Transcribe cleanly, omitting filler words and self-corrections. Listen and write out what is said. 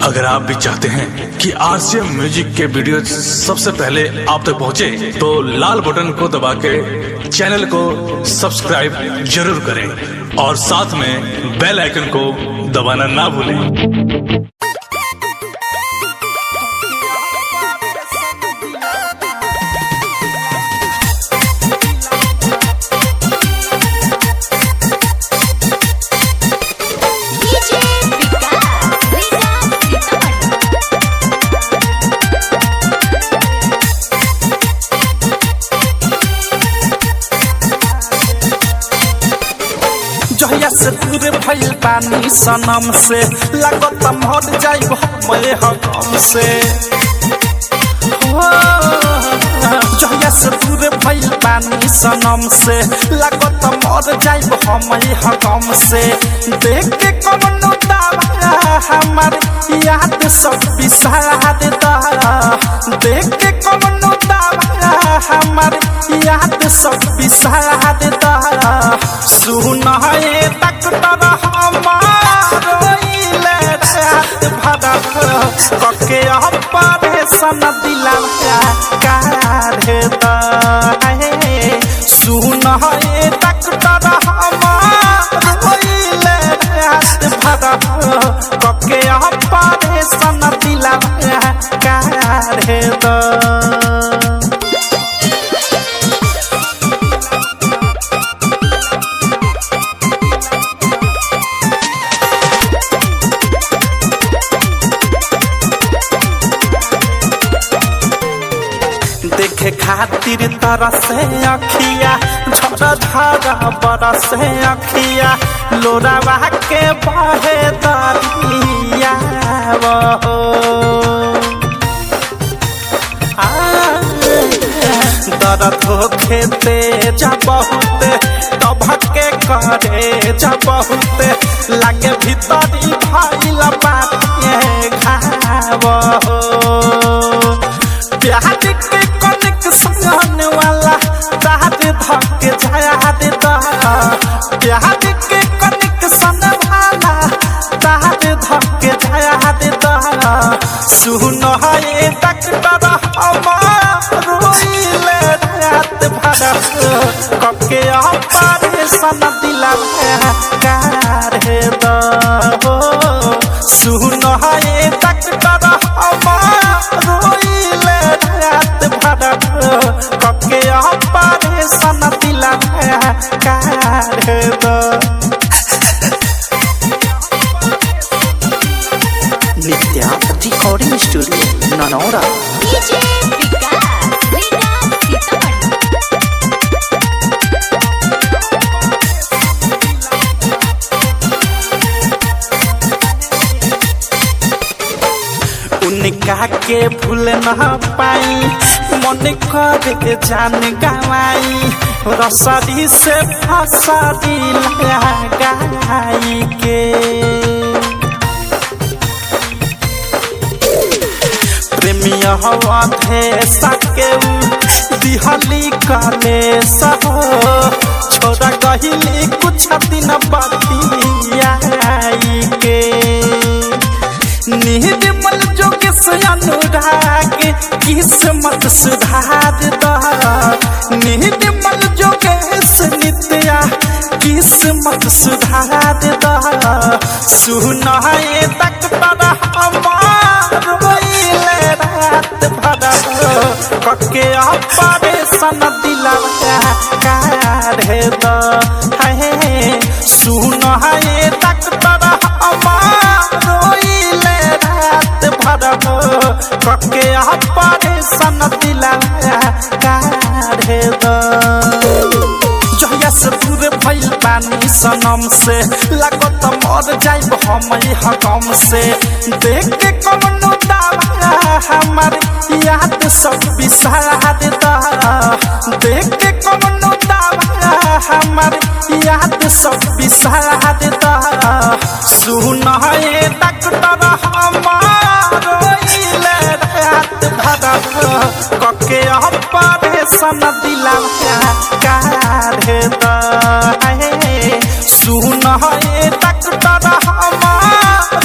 अगर आप भी चाहते हैं कि आरसीएम म्यूजिक के वीडियो सबसे पहले आप तक पहुंचे, तो लाल बटन को दबा के चैनल को सब्सक्राइब जरूर करें और साथ में बेल आइकन को दबाना ना भूलें। जहिया से दूर भइल पानी सनम से लागत मर जाइब मैं हम से। जहिया से दूर भइल पानी सनम से लागत मर जाइब हम से। देख के कौनो दावा हमार याद सब बिसार दा। देख के कौनो दावा हमार याद सब बिसार दा। सुन हे डॉक्टर हमार रोइले रात भर कके ऑपरेशन दिला काढ़े दा। सुन हे डॉक्टर हमार रोइले रात भर कके ऑपरेशन दिला काढ़े दा। देखे खातिर तरसे अखिया झरझर बरसे अखिया लोरावा के बहे दरिया दर्द होखे तेज बहुत तभके करे जा बहुत लागे भीतरी भइल बाटे घाव। प्यार के कनेक्शन वाला तार धके जाया दे दा। प्यार के कनेक्शन वाला तार धके जाया दे दा। सुन हे डॉक्टर हमार रोइले रात भर कके ऑपरेशन दिला काढ़े दा। सुन हे डॉक्टर हमार रोइले रात भर कके ऑपरेशन दिला काढ़े दा। नित्या रिकॉर्डिंग स्टूडियो ननौरा। उनका के भूल न पाई मन कर जान गवाई। रसरी से फसरी लगाई के प्रेमिया हवा थे सके दिहली कले सहो। छोड़ा गहिली कुछ दिन बतियाई के निर्मल जोगे से अनुराग किस्मत सुधार दा। निर्मल जोगे से नित्या किस्मत सुधार दा। सुन हे डॉक्टर हमार रोइले रात भर कके ऑपरेशन दिला काढ़े दा। सुन हे डॉक्टर हमार रोइले रात भर कके ऑपरेशन दिला काढ़े दा। जहिया से दूर भइल पानी सनम से लागत मर जाइब हम से। देख के कौनो दावा हमार याद सब बिसार दा। देख के कौनो दावा हमार याद सब बिसार दा। सुन हे डॉक्टर हमार रोइले रात भर कके ऑपरेशन दिला काढ़े दा। सुन हे डॉक्टर हमार